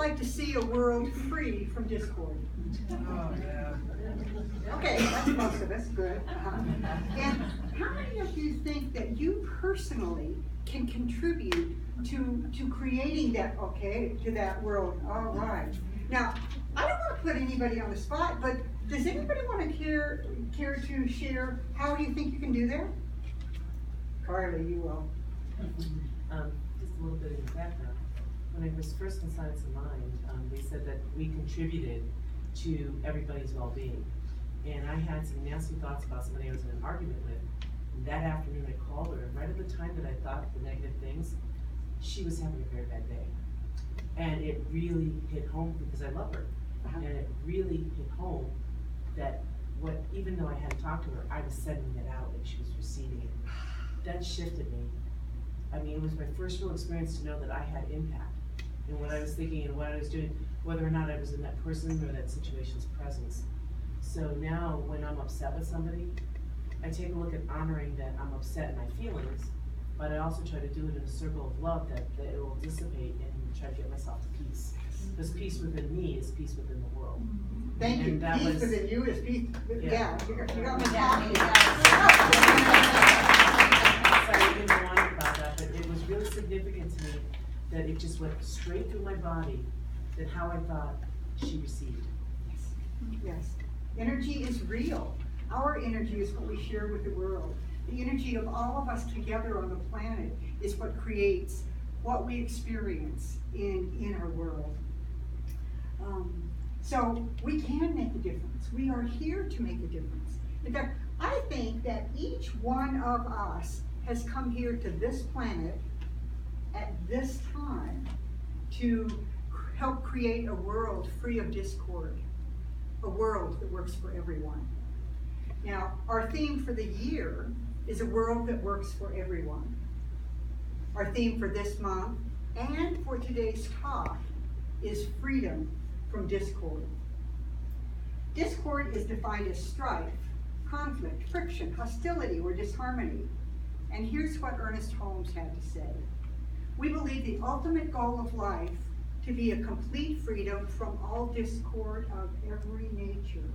like to see a world free from discord? Oh, yeah. Okay, that's most of us, good. And how many of you think that you personally can contribute to creating that, to that world? All right. Now, I don't want to put anybody on the spot, but does anybody want to care to share how do you think you can do that? Carly, you will. Just a little bit of the background. When I was first in Science of Mind, they said that we contributed to everybody's well-being. And I had some nasty thoughts about somebody I was in an argument with. And that afternoon I called her, and right at the time that I thought the negative things, she was having a very bad day. And it really hit home because I love her. And it really hit home that even though I hadn't talked to her, I was sending it out and she was receiving it. That shifted me. I mean, it was my first real experience to know that I had impact in what I was thinking and what I was doing, whether or not I was in that person or that situation's presence. So now when I'm upset with somebody, I take a look at honoring that I'm upset in my feelings, but I also try to do it in a circle of love that it will dissipate and try to get myself to peace. Because peace within me is peace within the world. Thank you. And that Peace was- within you is peace. Yeah, you got me Sorry, talking. I didn't want about that, but it was really significant to me that it just went straight through my body, that how I thought she received. Yes. Energy is real. Our energy is what we share with the world. The energy of all of us together on the planet is what creates what we experience in our world. So we can make a difference. We are here to make a difference. In fact, I think that each one of us has come here to this planet at this time to help create a world free of discord, a world that works for everyone. Now, our theme for the year is a world that works for everyone. Our theme for this month and for today's talk is freedom from discord. Discord is defined as strife, conflict, friction, hostility, or disharmony. And here's what Ernest Holmes had to say. We believe the ultimate goal of life to be a complete freedom from all discord of every nature,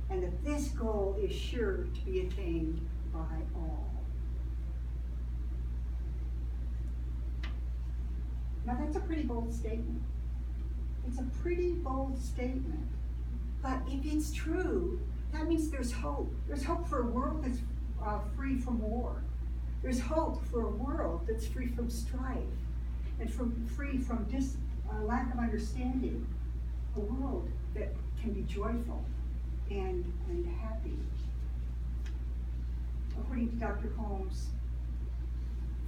and that this goal is sure to be attained by all. Now that's a pretty bold statement. It's a pretty bold statement. But if it's true, that means there's hope. There's hope for a world that's free from war. There's hope for a world that's free from strife and free from lack of understanding. A world that can be joyful and happy. According to Dr. Holmes,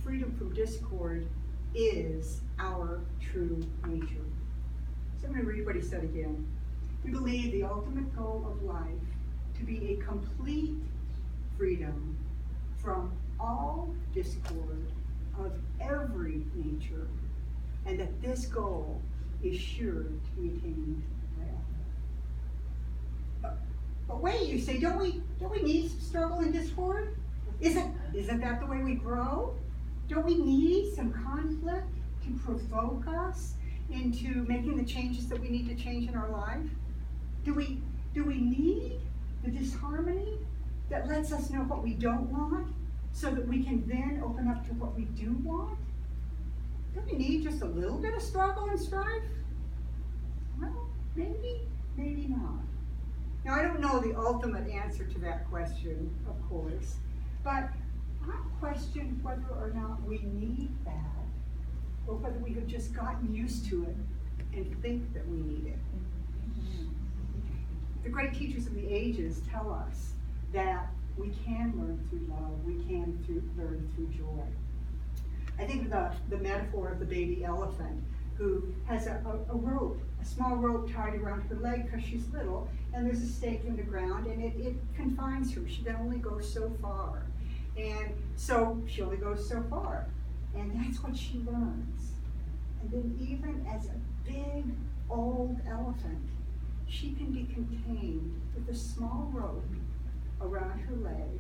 freedom from discord is our true nature. So I'm going to read what he said again. We believe the ultimate goal of life to be a complete freedom from all discord of every nature, and that this goal is sure to be attained by all. But wait, you say, don't we need some struggle and discord? Isn't that the way we grow? Don't we need some conflict to provoke us into making the changes that we need to change in our life? Do we need the disharmony that lets us know what we don't want so that we can then open up to what we do want? Don't we need just a little bit of struggle and strife? Well, maybe not. Now, I don't know the ultimate answer to that question, of course, but I question whether or not we need that, or whether we have just gotten used to it and think that we need it. The great teachers of the ages tell us that we can learn through love, we can learn through joy. I think of the metaphor of the baby elephant who has a rope, a small rope tied around her leg because she's little, and there's a stake in the ground, and it confines her. She can only go so far. And so she only goes so far. And that's what she learns. And then even as a big, old elephant, she can be contained with a small rope around her leg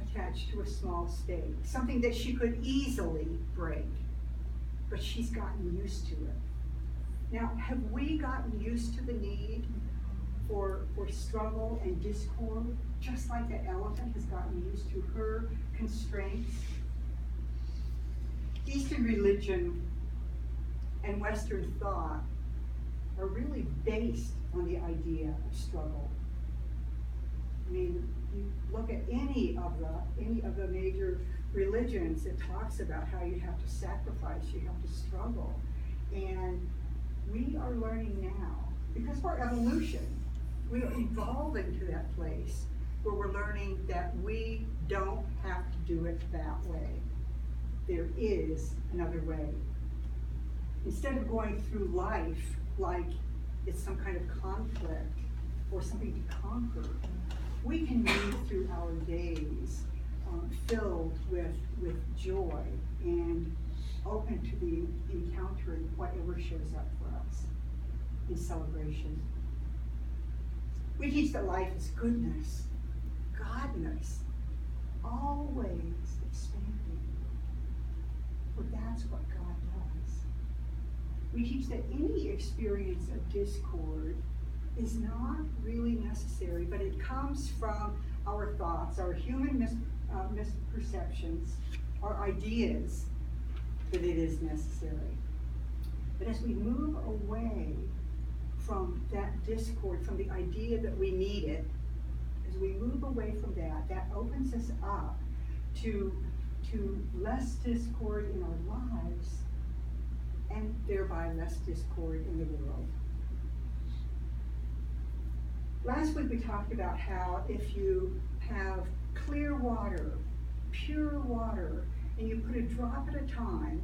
attached to a small stake, something that she could easily break. But she's gotten used to it. Now, have we gotten used to the need for struggle and discord, just like the elephant has gotten used to her constraints? Eastern religion and Western thought are really based on the idea of struggle. I mean, you look at any of the major religions, it talks about how you have to sacrifice, you have to struggle. And we are learning now, because of our evolution, we are evolving to that place where we're learning that we don't have to do it that way. There is another way. Instead of going through life like it's some kind of conflict or something to conquer, we can move through our days filled with joy and open to the encountering whatever shows up for us in celebration. We teach that life is goodness, godness, always expanding. For that's what God does. We teach that any experience of discord is not really necessary, but it comes from our thoughts, our human misperceptions, our ideas that it is necessary. But as we move away from that discord, from the idea that we need it, as we move away from that, that opens us up to less discord in our lives, and thereby less discord in the world. Last week we talked about how if you have clear water, pure water, and you put a drop at a time,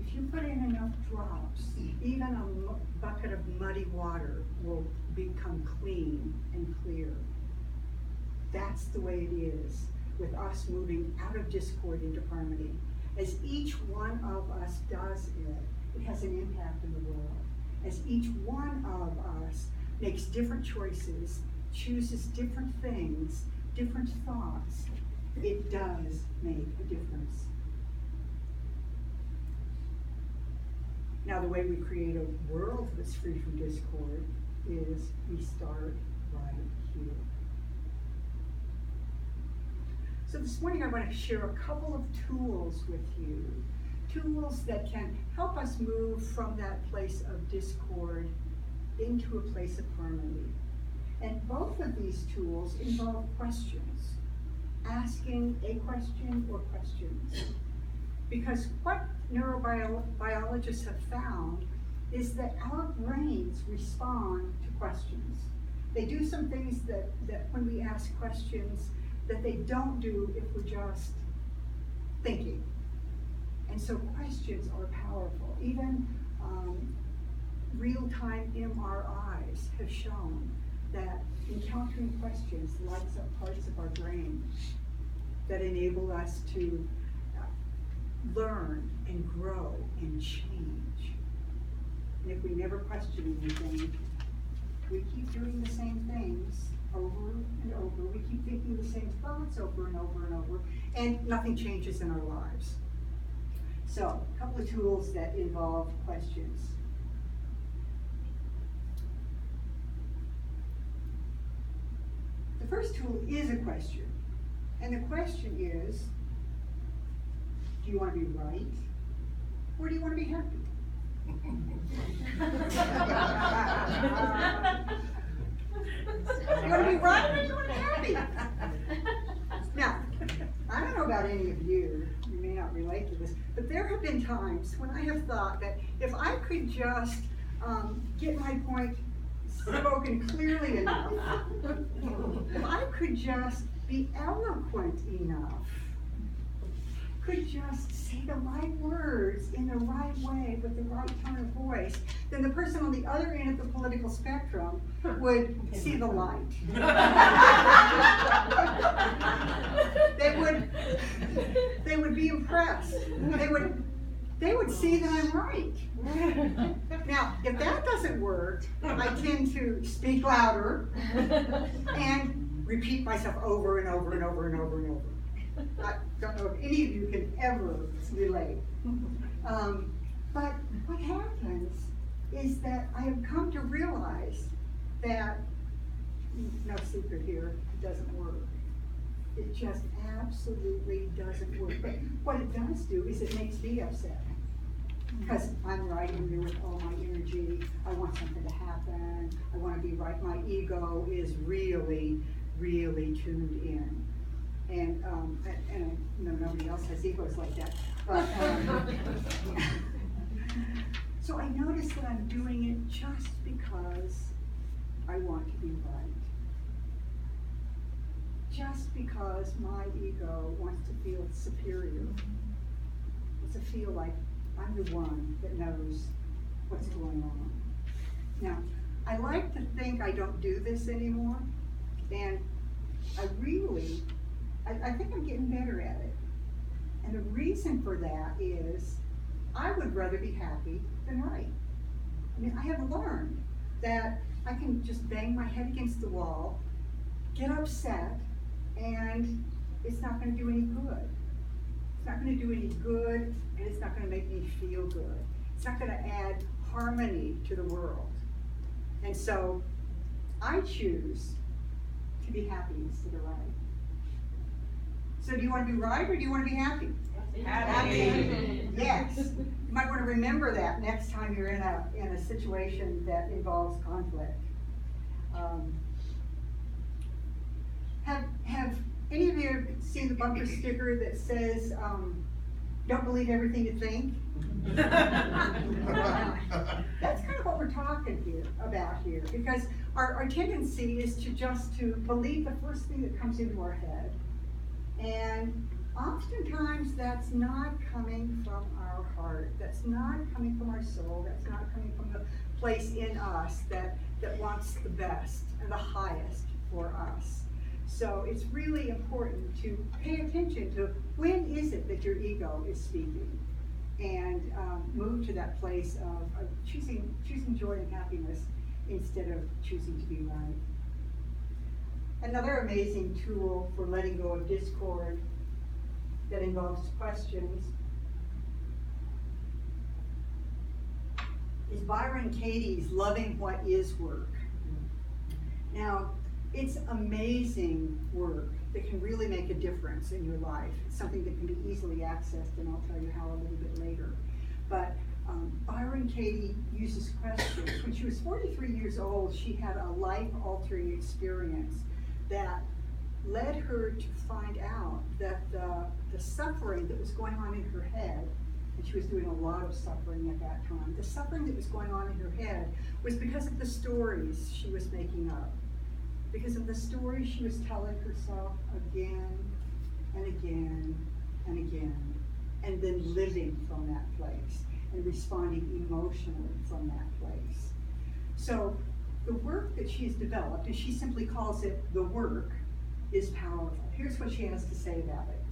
if you put in enough drops, even a bucket of muddy water will become clean and clear. That's the way it is with us moving out of discord into harmony. As each one of us does it, it has an impact in the world. As each one of us makes different choices, chooses different things, different thoughts, it does make a difference. Now, the way we create a world that's free from discord is we start right here. So this morning I want to share a couple of tools with you, tools that can help us move from that place of discord into a place of harmony. And both of these tools involve questions, asking a question or questions. Because what neurobiologists have found is that our brains respond to questions. They do some things that when we ask questions that they don't do if we're just thinking. And so questions are powerful. Even real-time MRIs have shown that encountering questions lights up parts of our brain that enable us to learn and grow and change. And if we never question anything, we keep doing the same things over and over. We keep thinking the same thoughts over and over and over, and nothing changes in our lives. So, a couple of tools that involve questions. The first tool is a question. And the question is, do you want to be right? Or do you want to be happy? You want to be right or you want to be happy? Now, I don't know about any of you, you may not relate to this, but there have been times when I have thought that if I could just get my point spoken clearly enough, if I could just be eloquent enough, could just say the right words in the right way with the right tone of voice, then the person on the other end of the political spectrum would see the light. They would be impressed. They would see that I'm right. Now, if that doesn't work, I tend to speak louder and repeat myself over and over and over and over and over. I don't know if any of you can ever relate. But what happens is that I have come to realize that, no secret here, it doesn't work. It just absolutely doesn't work. But what it does do is it makes me upset. Because I'm right in there with all my energy, I want something to happen, I wanna be right, my ego is really, really tuned in. And I know nobody else has egos like that, but, so I notice that I'm doing it just because I want to be right. Just because my ego wants to feel superior, wants to feel like I'm the one that knows what's going on. Now, I like to think I don't do this anymore, and I think I'm getting better at it. And the reason for that is I would rather be happy than right. I mean, I have learned that I can just bang my head against the wall, get upset, and it's not gonna do any good. It's not gonna do any good, and it's not gonna make me feel good. It's not gonna add harmony to the world. And so, I choose to be happy instead of right. So do you wanna be right or do you wanna be happy? Happy. Yes. You might wanna remember that next time you're in a situation that involves conflict. Have any of you seen the bumper sticker that says, don't believe everything you think? That's kind of what we're talking about here, because our tendency is to believe the first thing that comes into our head. And oftentimes that's not coming from our heart, that's not coming from our soul, that's not coming from the place in us that wants the best and the highest for us. So it's really important to pay attention to when is it that your ego is speaking, and move to that place of choosing joy and happiness instead of choosing to be right. Another amazing tool for letting go of discord that involves questions is Byron Katie's Loving What Is work. Now, it's amazing work that can really make a difference in your life. It's something that can be easily accessed, and I'll tell you how a little bit later. But Byron Katie uses questions. When she was 43 years old, she had a life-altering experience that led her to find out that the suffering that was going on in her head, and she was doing a lot of suffering at that time, the suffering that was going on in her head was because of the stories she was making up. Because of the stories she was telling herself again and again and again, and then living from that place and responding emotionally from that place. So the work that she has developed, and she simply calls it the work, is powerful. Here's what she has to say about it.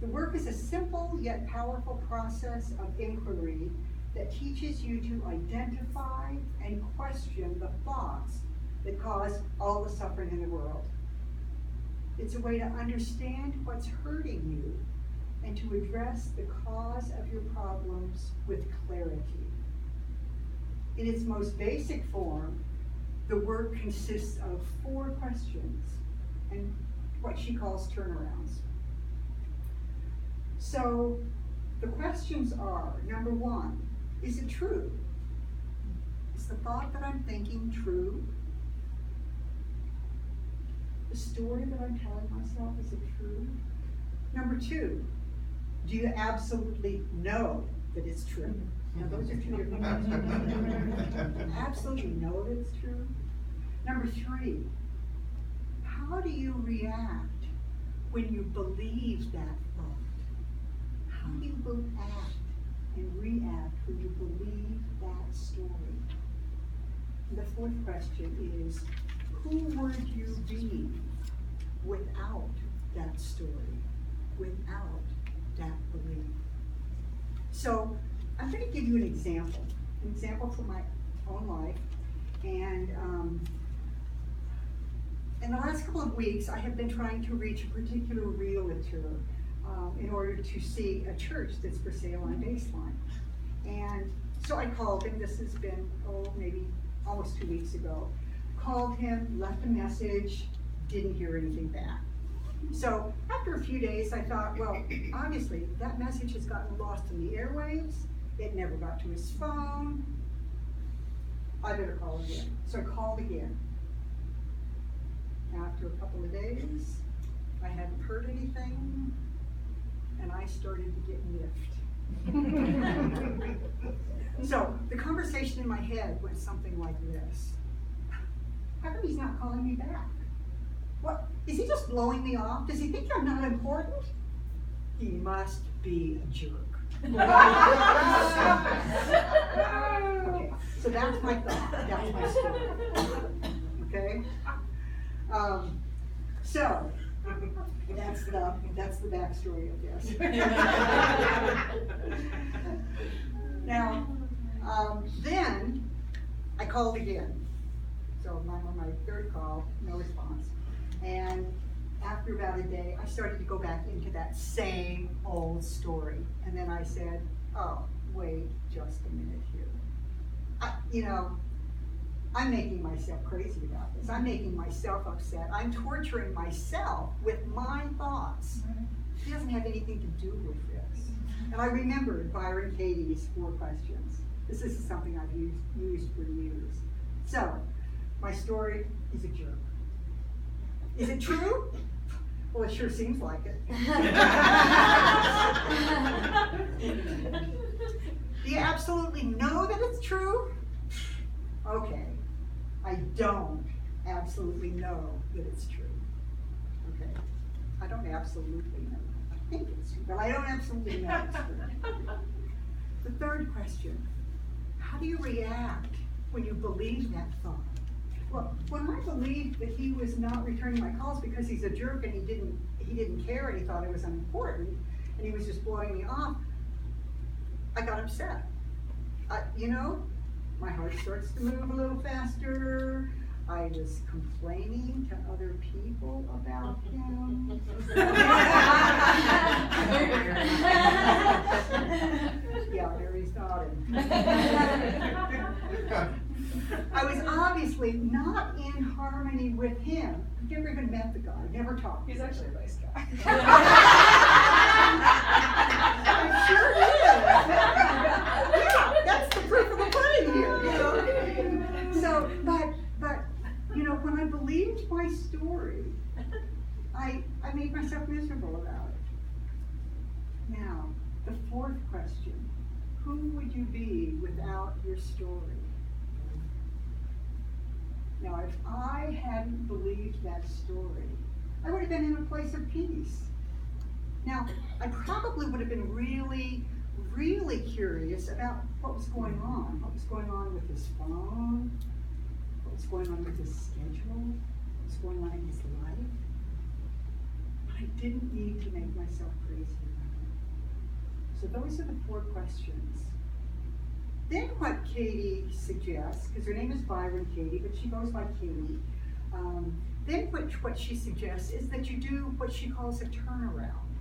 The work is a simple yet powerful process of inquiry that teaches you to identify and question the thoughts that cause all the suffering in the world. It's a way to understand what's hurting you and to address the cause of your problems with clarity. In its most basic form, the work consists of 4 questions and what she calls turnarounds. So the questions are, number 1, is it true? Is the thought that I'm thinking true? The story that I'm telling myself, is it true? Number 2, do you absolutely know that it's true? Now those are 2 different questions. Absolutely know that it's true. Number 3, how do you react when you believe that thought? How do you act and react when you believe that story? And the 4th question is, who would you be without that story, without that belief? So I'm going to give you an example from my own life. And in the last couple of weeks, I have been trying to reach a particular realtor in order to see a church that's for sale on Baseline. And So I called him, this has been, maybe almost 2 weeks ago. Called him, left a message, didn't hear anything back. So after a few days, I thought, well, obviously that message has gotten lost in the airwaves. It never got to his phone. I better call again. So I called again. After a couple of days, I hadn't heard anything, and I started to get miffed. So the conversation in my head went something like this. How come he's not calling me back? What, is he just blowing me off? Does he think I'm not important? He must be a jerk. Okay, so that's my thought, that's my story. Okay? So, that's the backstory of this. Now, then I called again. So I'm on my third call, no response. And after about a day, I started to go back into that same old story. And then I said, oh, wait just a minute here. I'm making myself crazy about this. I'm making myself upset. I'm torturing myself with my thoughts. It doesn't have anything to do with this. And I remembered Byron Katie's 4 questions. This is something I've used for years. So, my story is a jerk. Is it true? Well, it sure seems like it. Do you absolutely know that it's true? Okay, I don't absolutely know that it's true. Okay, I don't absolutely know. I think it's true, but I don't absolutely know it's true. The third question, how do you react when you believe that thought? Well, when I believed that he was not returning my calls because he's a jerk and he didn't care and he thought it was unimportant and he was just blowing me off, I got upset. My heart starts to move a little faster. I was complaining to other people about him. Yeah, Mary's nodding. I was obviously not in harmony with him. I've never even met the guy, never talked. He's actually a nice guy. I sure is. Yeah, that's the proof of the pudding here, So, but, when I believed my story, I made myself miserable about it. Now, the 4th question, who would you be without your story? Now, if I hadn't believed that story, I would have been in a place of peace. Now, I probably would have been really, really curious about what was going on with his phone, what was going on with his schedule, what was going on in his life. But I didn't need to make myself crazy about it. So those are the 4 questions. Then what Katie suggests, because her name is Byron Katie, but she goes by Katie, then what she suggests is that you do what she calls a turnaround.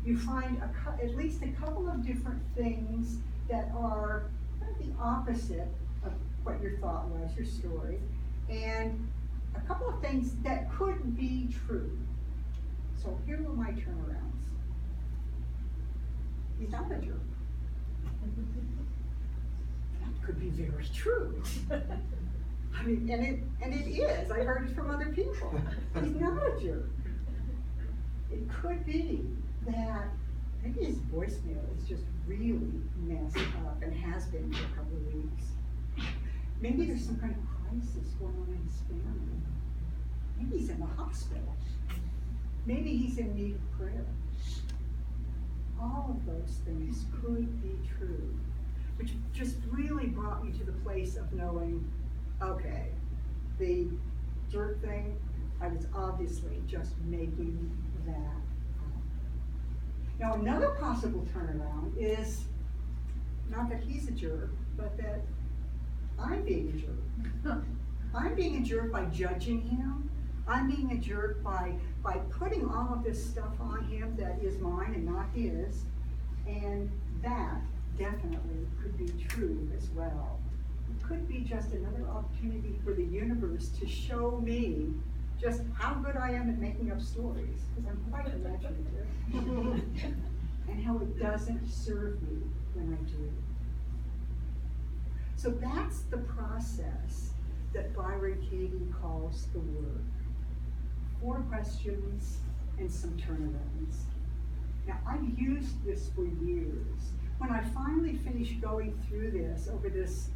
You find at least a couple of different things that are kind of the opposite of what your thought was, your story, and a couple of things that could be true. So here were my turnarounds. He's not a jerk. That could be very true. I mean, and it is. I heard it from other people. He's not a jerk. It could be that maybe his voicemail is just really messed up and has been for a couple of weeks. Maybe there's some kind of crisis going on in his family. Maybe he's in the hospital. Maybe he's in need of prayer. All of those things could be true, which just really brought me to the place of knowing, okay, the jerk thing, I was obviously just making that up. Now another possible turnaround is not that he's a jerk, but that I'm being a jerk. I'm being a jerk by judging him. I'm being a jerk by putting all of this stuff on him that is mine and not his, and that definitely could be true as well. It could be just another opportunity for the universe to show me just how good I am at making up stories, because I'm quite imaginative, and how it doesn't serve me when I do. So that's the process that Byron Katie calls the work. 4 questions and some turnarounds. Now, I've used this for years. When I finally finished going through this over this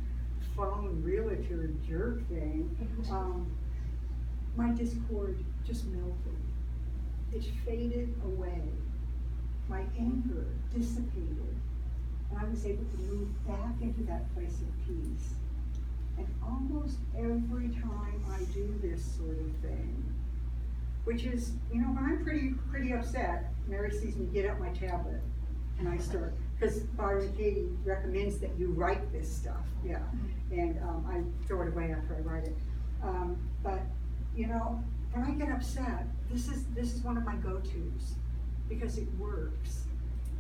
phone realtor jerk thing, my discord just melted. It faded away. My anger dissipated, and I was able to move back into that place of peace. And almost every time I do this sort of thing, which is, you know, when I'm pretty upset, Mary sees me get out my tablet, and I start, because Byron Katie recommends that you write this stuff, yeah, and I throw it away after I write it. But you know, when I get upset, this is one of my go-tos, because it works,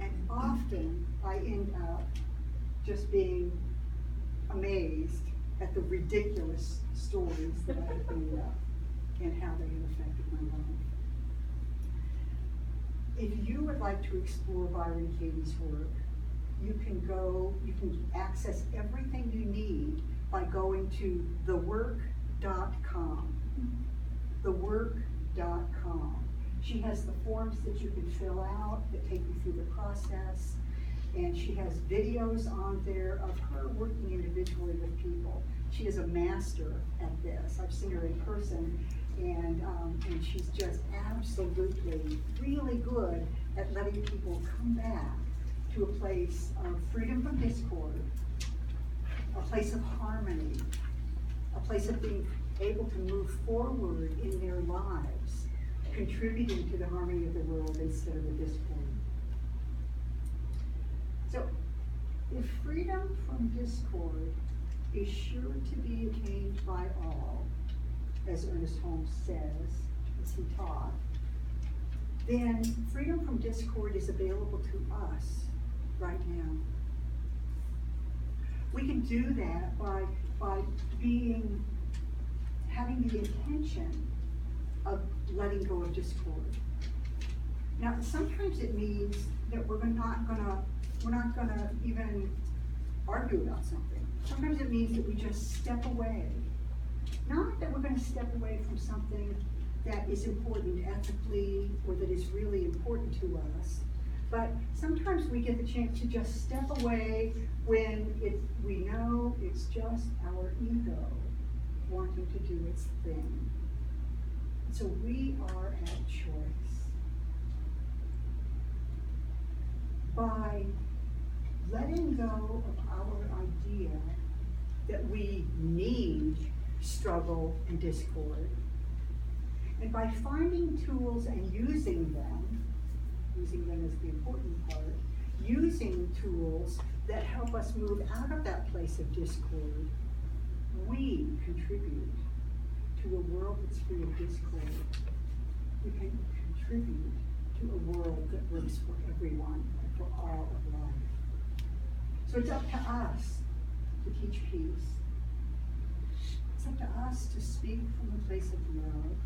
and often I end up just being amazed at the ridiculous stories that I have made up and how they have affected my life. If you would like to explore Byron Katie's work, you can access everything you need by going to thework.com. Thework.com. She has the forms that you can fill out that take you through the process, and she has videos on there of her working individually with people. She is a master at this. I've seen her in person, and she's just absolutely really good at letting people come back to a place of freedom from discord, a place of harmony, a place of being able to move forward in their lives, contributing to the harmony of the world instead of the discord. So, if freedom from discord is sure to be attained by all, as Ernest Holmes says, as he taught, then freedom from discord is available to us right now. We can do that by having the intention of letting go of discord. Now, sometimes it means that we're not gonna even argue about something. Sometimes it means that we just step away. Not that we're gonna step away from something that is important ethically or that is really important to us, but sometimes we get the chance to just step away when we know it's just our ego wanting to do its thing. So we are at choice. By letting go of our idea that we need struggle and discord, and by finding tools and using them is the important part, using tools that help us move out of that place of discord, we contribute to a world that's free of discord. We can contribute to a world that works for everyone and for all of life. So it's up to us to teach peace. It's up to us to speak from a place of love.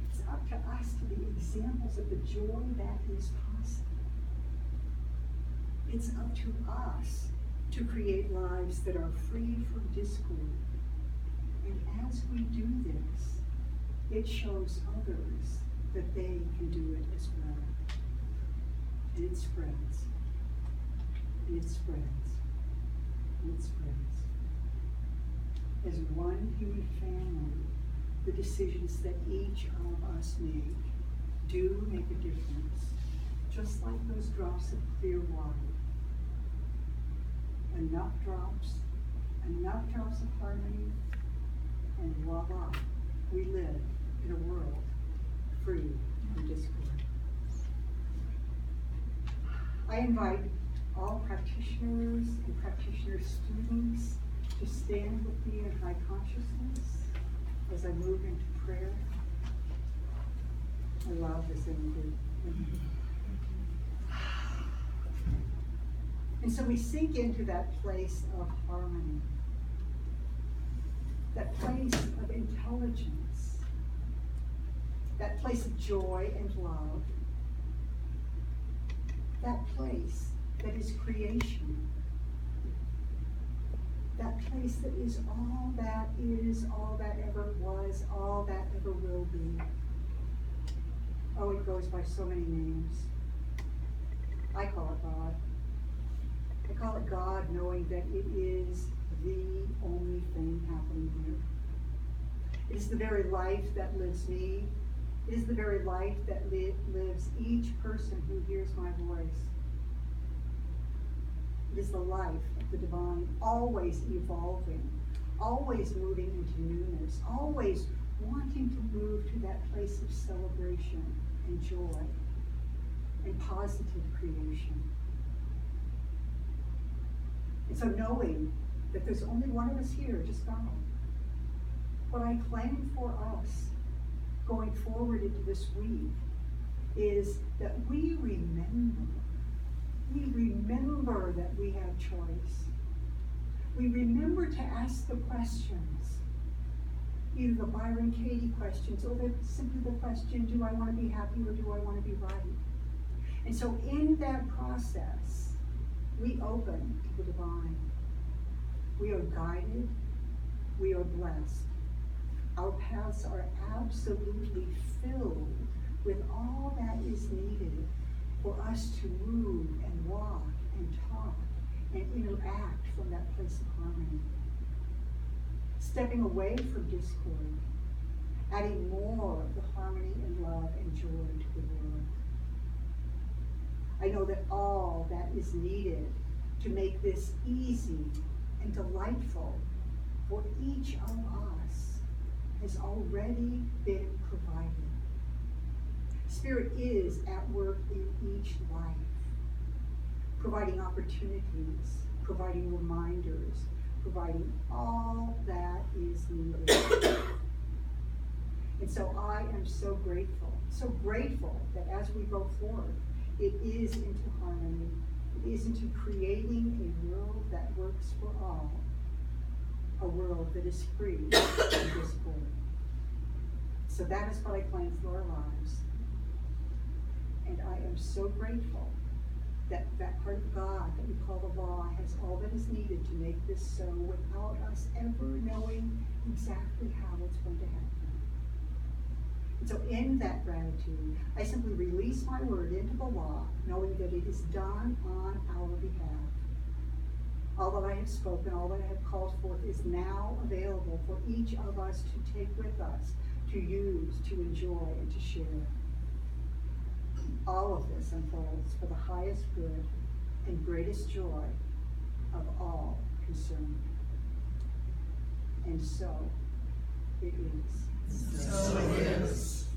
It's up to us to be examples of the joy that is possible. It's up to us to create lives that are free from discord. And as we do this, it shows others that they can do it as well. And it spreads. And it spreads. And it spreads. As one human family, the decisions that each of us make do make a difference, just like those drops of clear water. Enough drops of harmony, and voila, we live in a world free from discord. I invite all practitioners and practitioner students to stand with me in high consciousness as I move into prayer. I love this imagery. And so we sink into that place of harmony, that place of intelligence, that place of joy and love, that place that is creation, that place that is all that ever was, all that ever will be. Oh, it goes by so many names. I call it God. I call it God, knowing that it is the only thing happening here. It is the very life that lives me. It is the very life that lives each person who hears my voice. It is the life of the divine, always evolving, always moving into newness, always wanting to move to that place of celebration and joy and positive creation. And so knowing that there's only one of us here, just God, what I claim for us going forward into this week is that we remember that we have choice. We remember to ask the questions, either the Byron Katie questions, or simply the question, do I want to be happy or do I want to be right? And so in that process, we open to the divine. We are guided, we are blessed. Our paths are absolutely filled with all that is needed for us to move and walk and talk and interact from that place of harmony. Stepping away from discord, adding more of the harmony and love and joy to the world. I know that all that is needed to make this easy and delightful for each of us has already been provided. Spirit is at work in each life, providing opportunities, providing reminders, providing all that is needed. And so I am so grateful that as we go forward, it is into harmony. It is into creating a world that works for all, a world that is free from discord. So that is what I claim for our lives. And I am so grateful that that part of God that we call the law has all that is needed to make this so without us ever knowing exactly how it's going to happen. And so in that gratitude, I simply release my word into the law, knowing that it is done on our behalf. All that I have spoken, all that I have called forth is now available for each of us to take with us, to use, to enjoy, and to share. All of this unfolds for the highest good and greatest joy of all concerned. And so it is. So it is.